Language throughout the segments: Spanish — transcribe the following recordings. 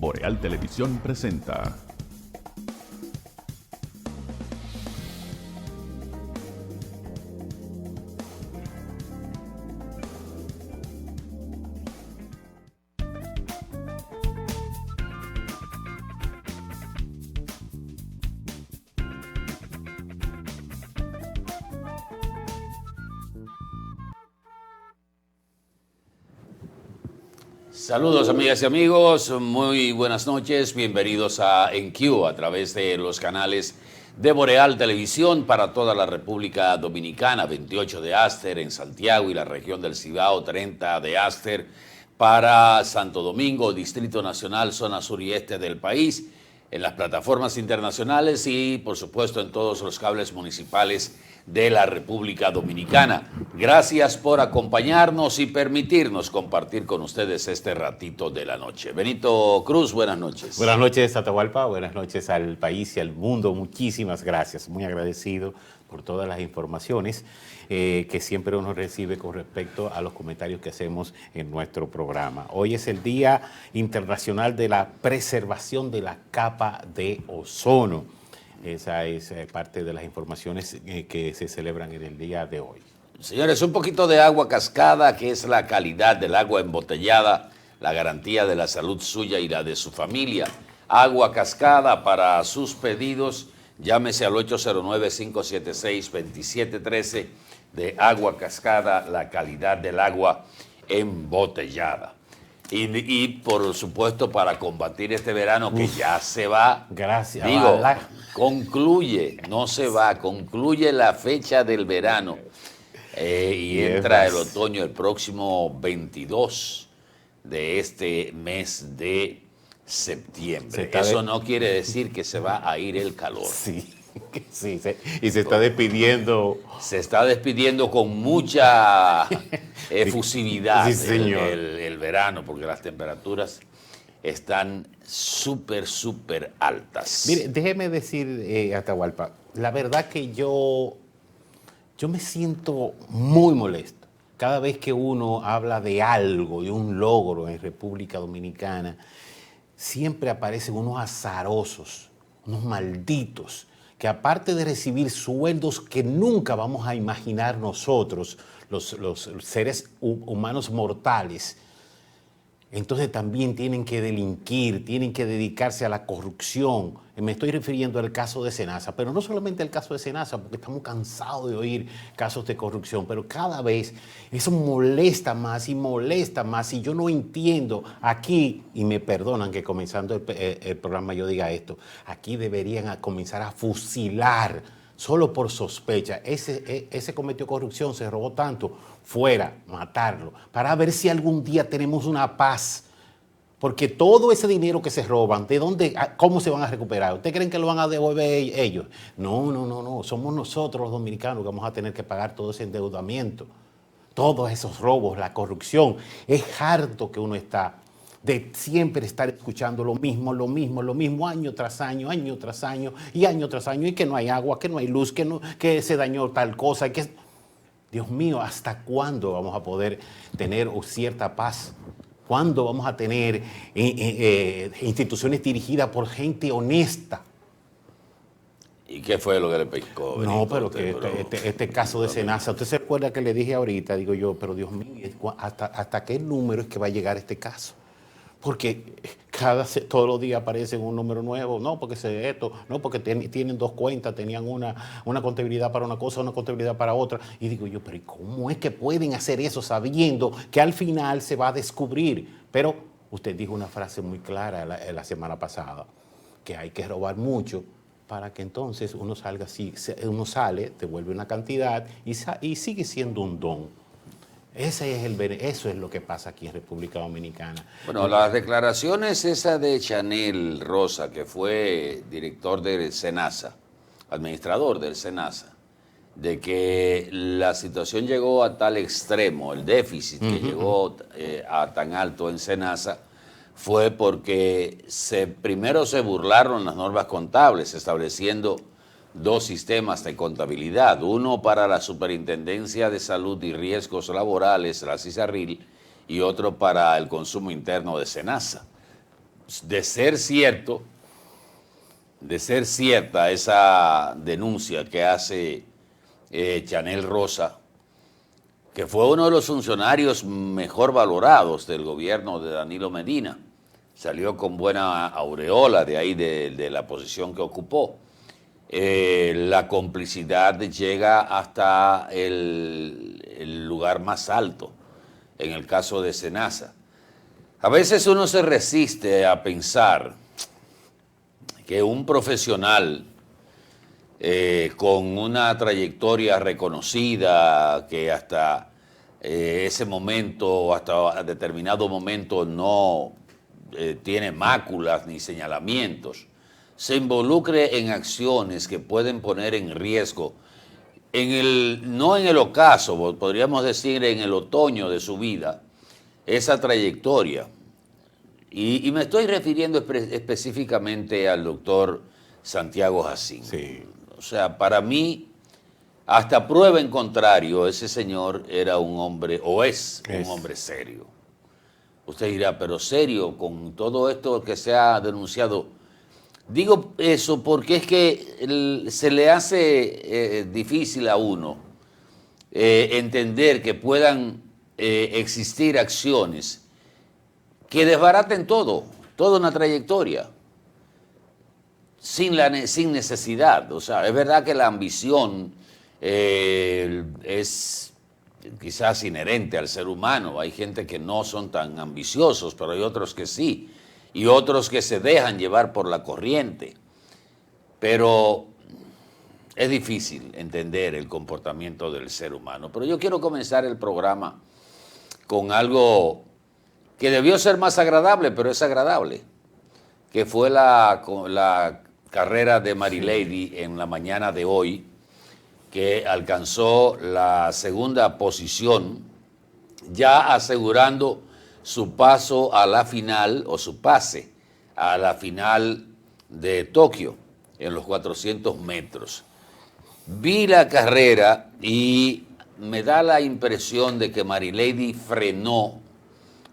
Boreal Televisión presenta. Saludos amigas y amigos, muy buenas noches, bienvenidos a EnQ a través de los canales de Boreal Televisión para toda la República Dominicana, 28 de Aster en Santiago y la región del Cibao, 30 de Aster para Santo Domingo, Distrito Nacional, zona sur y este del país, en las plataformas internacionales y por supuesto en todos los cables municipales de la República Dominicana. Gracias por acompañarnos y permitirnos compartir con ustedes este ratito de la noche. Benito Cruz, buenas noches. Buenas noches, Atahualpa, buenas noches al país y al mundo. Muchísimas gracias, muy agradecido por todas las informaciones que siempre uno recibe con respecto a los comentarios que hacemos en nuestro programa. Hoy es el Día Internacional de la Preservación de la Capa de Ozono. Esa es parte de las informaciones que se celebran en el día de hoy. Señores, un poquito de agua cascada, que es la calidad del agua embotellada, la garantía de la salud suya y la de su familia. Agua cascada para sus pedidos, llámese al 809-576-2713 de agua cascada, la calidad del agua embotellada. Y por supuesto para combatir este verano que ya se va. Gracias. Digo, concluye, no se va, concluye la fecha del verano y entra el otoño el próximo 22 de este mes de septiembre. Eso no quiere decir que se va a ir el calor. Sí. Sí, y se está despidiendo. Se está despidiendo con mucha efusividad sí, señor. El verano, porque las temperaturas están súper altas. Mire, déjeme decir, Atahualpa, la verdad que yo me siento muy molesto. Cada vez que uno habla de algo, de un logro en República Dominicana, siempre aparecen unos azarosos, unos malditos, que aparte de recibir sueldos que nunca vamos a imaginar nosotros, los seres humanos mortales, entonces también tienen que delinquir, tienen que dedicarse a la corrupción. Me estoy refiriendo al caso de Senasa, pero no solamente al caso de Senasa, porque estamos cansados de oír casos de corrupción, pero cada vez eso molesta más y yo no entiendo. Aquí, y me perdonan que comenzando el programa yo diga esto, aquí deberían comenzar a fusilar solo por sospecha. Ese cometió corrupción, se robó tanto, fuera, matarlo, para ver si algún día tenemos una paz. Porque todo ese dinero que se roban, ¿de dónde, cómo se van a recuperar? ¿Ustedes creen que lo van a devolver ellos? No. Somos nosotros los dominicanos que vamos a tener que pagar todo ese endeudamiento, todos esos robos, la corrupción. Es harto que uno está de siempre estar escuchando lo mismo, año tras año, y que no hay agua, que no hay luz, que se dañó tal cosa. Dios mío, ¿hasta cuándo vamos a poder tener cierta paz? ¿Cuándo vamos a tener instituciones dirigidas por gente honesta? ¿Y qué fue lo que le pescó? No, pero que este caso de Senasa, ¿usted se acuerda que le dije ahorita? Digo yo, pero Dios mío, ¿hasta qué número es que va a llegar este caso? Porque todos los días aparece un número nuevo, no, porque no, porque tienen dos cuentas, tenían una contabilidad para una cosa, una contabilidad para otra. Y digo yo, pero ¿cómo es que pueden hacer eso sabiendo que al final se va a descubrir? Pero usted dijo una frase muy clara la semana pasada, que hay que robar mucho para que entonces uno sale, devuelve una cantidad y sigue siendo un don. Eso es lo que pasa aquí en República Dominicana. Bueno, las declaraciones esa de Chanel Rosa, que fue director del Senasa, administrador del Senasa, de que la situación llegó a tal extremo, el déficit que llegó a tan alto en Senasa, fue porque primero se burlaron las normas contables, estableciendo dos sistemas de contabilidad, uno para la Superintendencia de Salud y Riesgos Laborales, la CISARRIL, y otro para el consumo interno de Senasa. de ser cierto, de ser cierta esa denuncia que hace Chanel Rosa, que fue uno de los funcionarios mejor valorados del gobierno de Danilo Medina, salió con buena aureola de ahí de la posición que ocupó. La complicidad llega hasta el lugar más alto, en el caso de Senasa. A veces uno se resiste a pensar que un profesional con una trayectoria reconocida, que hasta ese momento, hasta determinado momento no tiene máculas ni señalamientos, se involucre en acciones que pueden poner en riesgo, no en el ocaso, podríamos decir en el otoño de su vida, esa trayectoria. Y me estoy refiriendo específicamente al doctor Santiago Jacín. Sí. O sea, para mí, hasta prueba en contrario, ese señor era un hombre, o es un hombre serio. Usted dirá, pero serio, con todo esto que se ha denunciado. Digo eso porque es que se le hace difícil a uno entender que puedan existir acciones que desbaraten toda una trayectoria, sin necesidad. O sea, es verdad que la ambición es quizás inherente al ser humano. Hay gente que no son tan ambiciosos, pero hay otros que sí, y otros que se dejan llevar por la corriente. Pero es difícil entender el comportamiento del ser humano. Pero yo quiero comenzar el programa con algo que debió ser más agradable, pero es agradable, que fue la carrera de Marilady en la mañana de hoy, que alcanzó la segunda posición, ya asegurando su paso a la final, o su pase a la final de Tokio, en los 400 metros. Vi la carrera y me da la impresión de que Marilady frenó,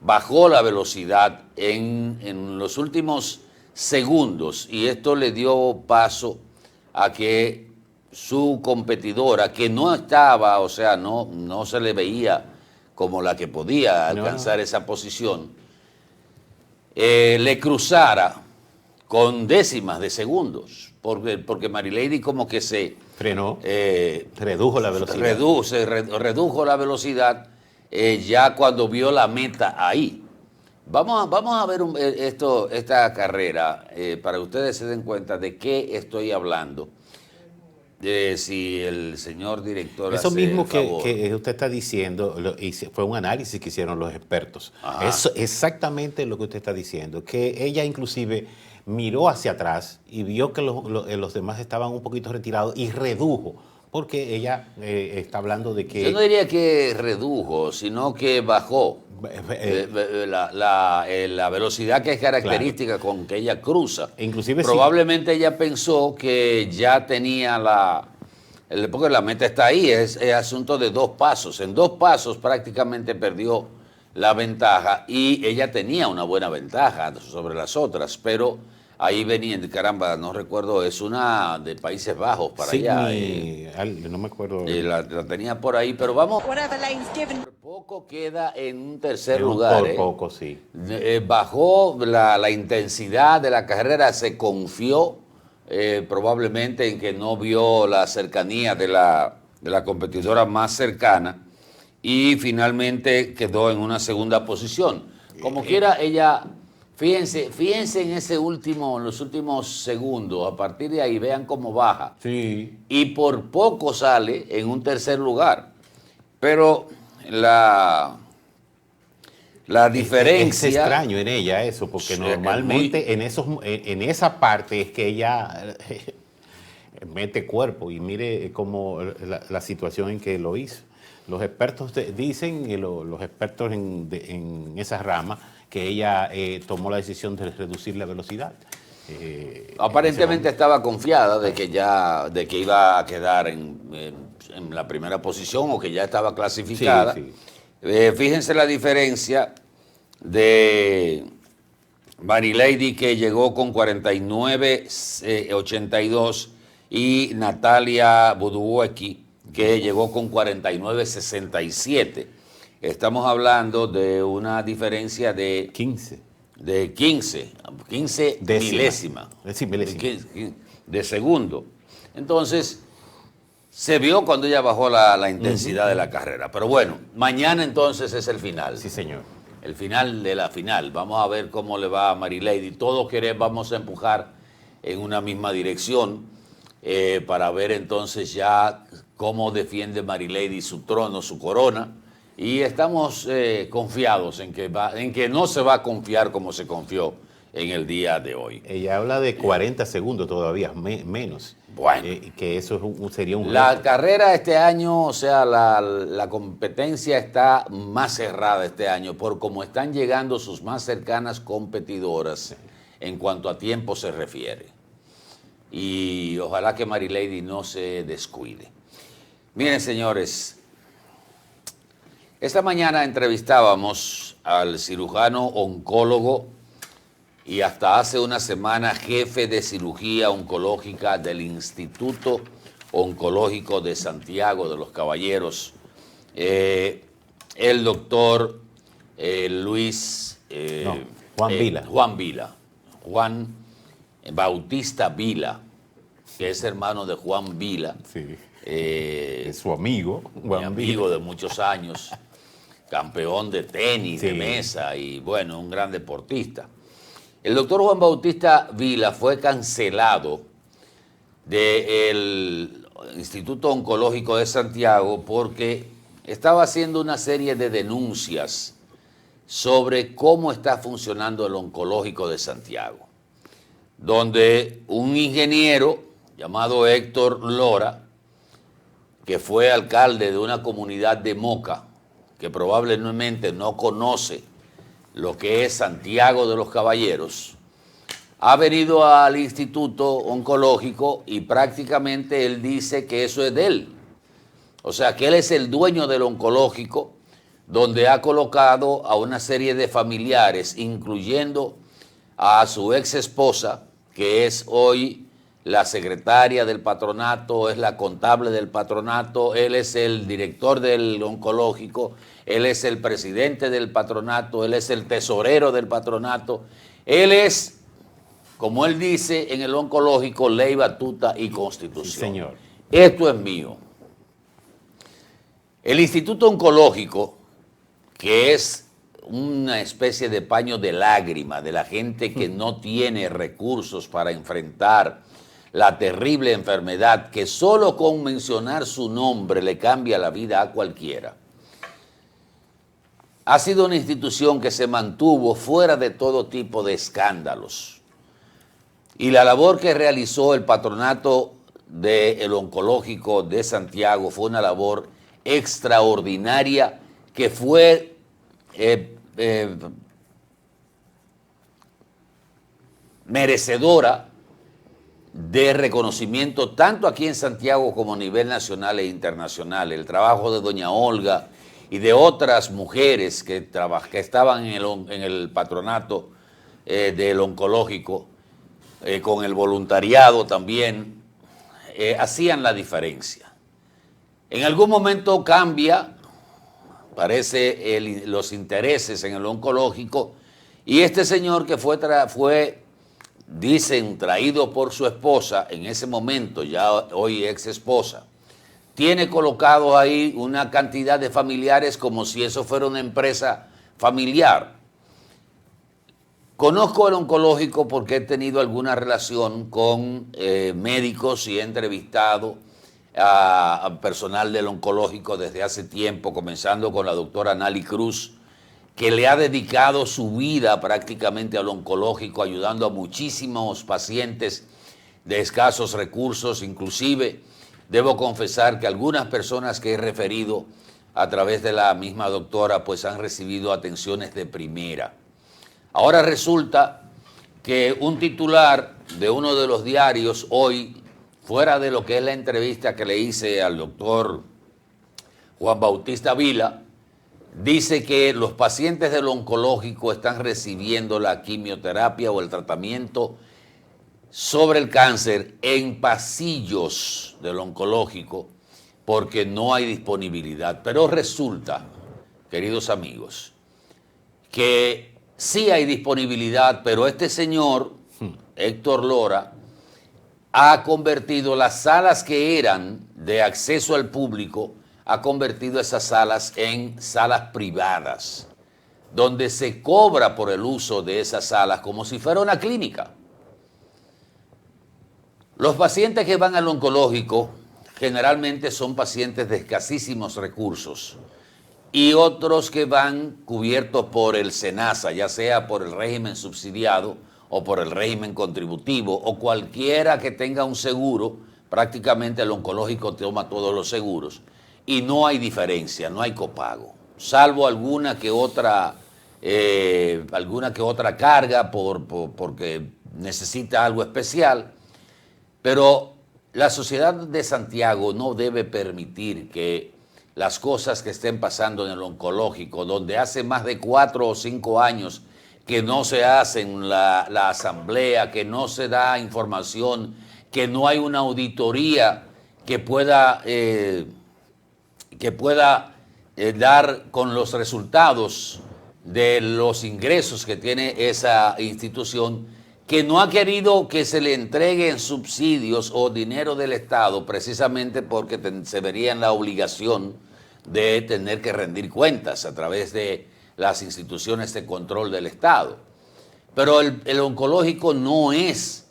bajó la velocidad en los últimos segundos, y esto le dio paso a que su competidora, que no estaba, o sea, no se le veía como la que podía alcanzar esa posición, le cruzara con décimas de segundos, porque Marilady como que se frenó, redujo la velocidad. Redujo la velocidad ya cuando vio la meta ahí. Vamos a ver esta carrera para que ustedes se den cuenta de qué estoy hablando. Si el señor director eso hace mismo el favor. que usted está diciendo, fue un análisis que hicieron los expertos. Eso, exactamente lo que usted está diciendo, que ella inclusive miró hacia atrás y vio que los demás estaban un poquito retirados y redujo, porque ella está hablando de que... Yo no diría que redujo, sino que bajó la velocidad que es característica, claro, con que ella cruza. Inclusive probablemente sí, ella pensó que ya tenía porque la meta está ahí, es asunto de 2 pasos. En 2 pasos prácticamente perdió la ventaja, y ella tenía una buena ventaja sobre las otras, pero ahí venía, caramba, no recuerdo, es una de Países Bajos para allá. No me acuerdo. La tenía por ahí, pero vamos. Por poco queda en un tercer lugar. Por poco, sí. Bajó la intensidad de la carrera, se confió probablemente en que no vio la cercanía de la competidora más cercana, y finalmente quedó en una segunda posición. Como quiera, ella... Fíjense en los últimos segundos, a partir de ahí vean cómo baja. Sí. Y por poco sale en un tercer lugar. Pero la diferencia... Es extraño en ella eso, porque normalmente en esa parte es que ella mete cuerpo, y mire cómo la situación en que lo hizo. Los expertos dicen, los expertos en esa rama, que ella tomó la decisión de reducir la velocidad. Aparentemente estaba confiada de que iba a quedar en la primera posición, o que ya estaba clasificada. Sí, sí. Fíjense la diferencia de Marilady, que llegó con 49,82, y Natalia Buduecki, que llegó con 49,67. Estamos hablando de una diferencia de 15. de 15 Décima. milésima, Sí, milésima. de segundo. Entonces, se vio cuando ella bajó la intensidad de la carrera. Pero bueno, mañana entonces es el final. Sí, señor. El final de la final. Vamos a ver cómo le va a Marilady. Todos vamos a empujar en una misma dirección para ver entonces ya cómo defiende Marilady su trono, su corona. Y estamos confiados en que no se va a confiar como se confió en el día de hoy. Ella habla de 40 segundos todavía, menos. Bueno. Que eso sería un La récord. carrera este año, o sea, la competencia está más cerrada este año por cómo están llegando sus más cercanas competidoras en cuanto a tiempo se refiere. Y ojalá que Marilady no se descuide. Miren, señores, esta mañana entrevistábamos al cirujano oncólogo y hasta hace una semana jefe de cirugía oncológica del Instituto Oncológico de Santiago de los Caballeros, el doctor Juan Vila. Juan Bautista Vila, que es hermano de Juan Vila, Sí. Es su amigo, mi Juan amigo Vila. de muchos años, campeón de tenis, de Sí. mesa y bueno, un gran deportista. El doctor Juan Bautista Vila fue cancelado del Instituto Oncológico de Santiago porque estaba haciendo una serie de denuncias sobre cómo está funcionando el Oncológico de Santiago, donde un ingeniero llamado Héctor Lora, que fue alcalde de una comunidad de Moca, que probablemente no conoce lo que es Santiago de los Caballeros, ha venido al Instituto Oncológico y prácticamente él dice que eso es de él. O sea, que él es el dueño del oncológico, donde ha colocado a una serie de familiares, incluyendo a su ex esposa, que es hoy la secretaria del patronato, es la contable del patronato, él es el director del oncológico, él es el presidente del patronato, él es el tesorero del patronato, él es, como él dice en el oncológico, ley, batuta y constitución. Sí, señor. Esto es mío. El Instituto Oncológico, que es una especie de paño de lágrima de la gente que no tiene recursos para enfrentar la terrible enfermedad que solo con mencionar su nombre le cambia la vida a cualquiera, ha sido una institución que se mantuvo fuera de todo tipo de escándalos. Y la labor que realizó el patronato del Oncológico de Santiago fue una labor extraordinaria que fue merecedora de reconocimiento tanto aquí en Santiago como a nivel nacional e internacional. El trabajo de doña Olga y de otras mujeres que estaban en el patronato del oncológico, con el voluntariado también, hacían la diferencia. En algún momento cambia, parece, los intereses en el oncológico, y este señor que fue, dicen, traído por su esposa, en ese momento, ya hoy ex esposa, tiene colocado ahí una cantidad de familiares como si eso fuera una empresa familiar. Conozco el oncológico porque he tenido alguna relación con médicos y he entrevistado a personal del oncológico desde hace tiempo, comenzando con la doctora Nali Cruz, que le ha dedicado su vida prácticamente al oncológico, ayudando a muchísimos pacientes de escasos recursos. Inclusive, debo confesar que algunas personas que he referido a través de la misma doctora, pues han recibido atenciones de primera. Ahora resulta que un titular de uno de los diarios hoy, fuera de lo que es la entrevista que le hice al doctor Juan Bautista Vila, dice que los pacientes del oncológico están recibiendo la quimioterapia o el tratamiento sobre el cáncer en pasillos del oncológico porque no hay disponibilidad. Pero resulta, queridos amigos, que sí hay disponibilidad, pero este señor, Héctor Lora, ha convertido las salas que eran de acceso al público, ha convertido esas salas en salas privadas, donde se cobra por el uso de esas salas como si fuera una clínica. Los pacientes que van al oncológico generalmente son pacientes de escasísimos recursos y otros que van cubiertos por el SENASA, ya sea por el régimen subsidiado o por el régimen contributivo o cualquiera que tenga un seguro. Prácticamente el oncológico toma todos los seguros y no hay diferencia, no hay copago, salvo alguna que otra carga porque necesita algo especial. Pero la sociedad de Santiago no debe permitir que las cosas que estén pasando en el oncológico, donde hace más de 4 o 5 años que no se hacen la asamblea, que no se da información, que no hay una auditoría que pueda dar con los resultados de los ingresos que tiene esa institución, que no ha querido que se le entreguen subsidios o dinero del Estado precisamente porque se vería en la obligación de tener que rendir cuentas a través de las instituciones de control del Estado. Pero el oncológico no es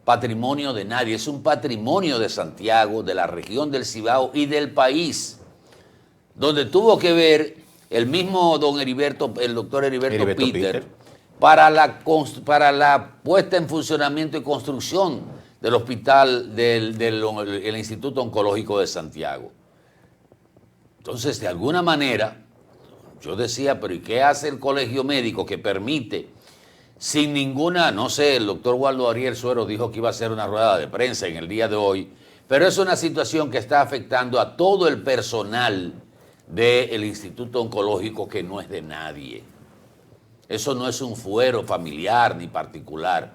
patrimonio de nadie, es un patrimonio de Santiago, de la región del Cibao y del país, donde tuvo que ver el mismo el doctor Heriberto Peter para la puesta en funcionamiento y construcción del hospital del Instituto Oncológico de Santiago. Entonces, de alguna manera, yo decía, pero ¿y qué hace el colegio médico que permite, sin ninguna, no sé, el doctor Waldo Ariel Suero dijo que iba a hacer una rueda de prensa en el día de hoy, pero es una situación que está afectando a todo el personal del Instituto Oncológico, que no es de nadie. Eso no es un fuero familiar ni particular.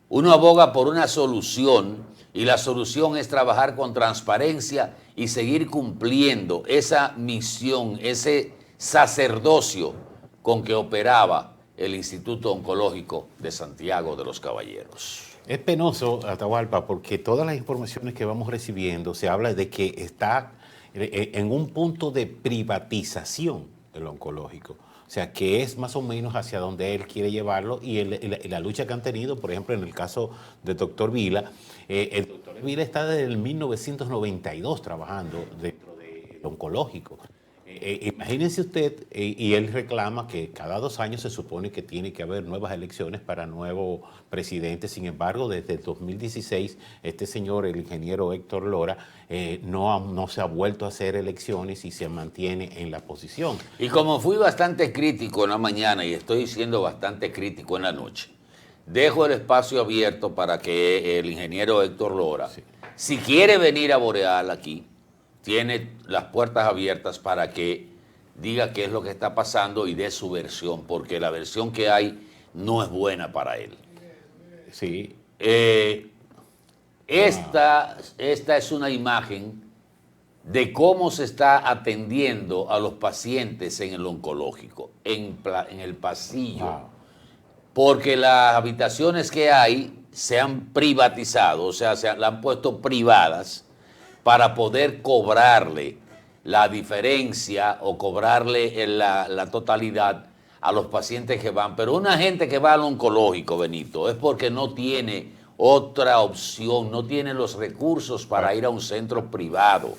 Uno aboga por una solución y la solución es trabajar con transparencia y seguir cumpliendo esa misión, ese sacerdocio con que operaba el Instituto Oncológico de Santiago de los Caballeros. Es penoso, Atahualpa, porque todas las informaciones que vamos recibiendo se habla de que está en un punto de privatización del oncológico. O sea, que es más o menos hacia donde él quiere llevarlo y la lucha que han tenido, por ejemplo, en el caso del doctor Vila. El doctor Vila está desde el 1992 trabajando dentro del oncológico. Imagínense usted, y él reclama que cada 2 años se supone que tiene que haber nuevas elecciones para nuevo presidente. Sin embargo, desde el 2016, este señor, el ingeniero Héctor Lora, no se ha vuelto a hacer elecciones y se mantiene en la posición. Y como fui bastante crítico en la mañana y estoy siendo bastante crítico en la noche, dejo el espacio abierto para que el ingeniero Héctor Lora, sí, si quiere venir a Boreal aquí, tiene las puertas abiertas para que diga qué es lo que está pasando y dé su versión, porque la versión que hay no es buena para él. Sí. Esta es una imagen de cómo se está atendiendo a los pacientes en el oncológico, en el pasillo. Wow. Porque las habitaciones que hay se han privatizado, o sea, las han puesto privadas, para poder cobrarle la diferencia o cobrarle la totalidad a los pacientes que van. Pero una gente que va al oncológico, Benito, es porque no tiene otra opción, no tiene los recursos para ir a un centro privado.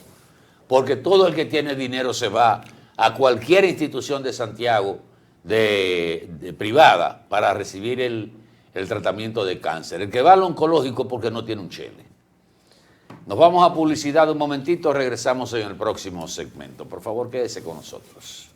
Porque todo el que tiene dinero se va a cualquier institución de Santiago privada para recibir el tratamiento de cáncer. El que va al oncológico porque no tiene un chele. Nos vamos a publicidad un momentito, regresamos en el próximo segmento. Por favor, quédese con nosotros.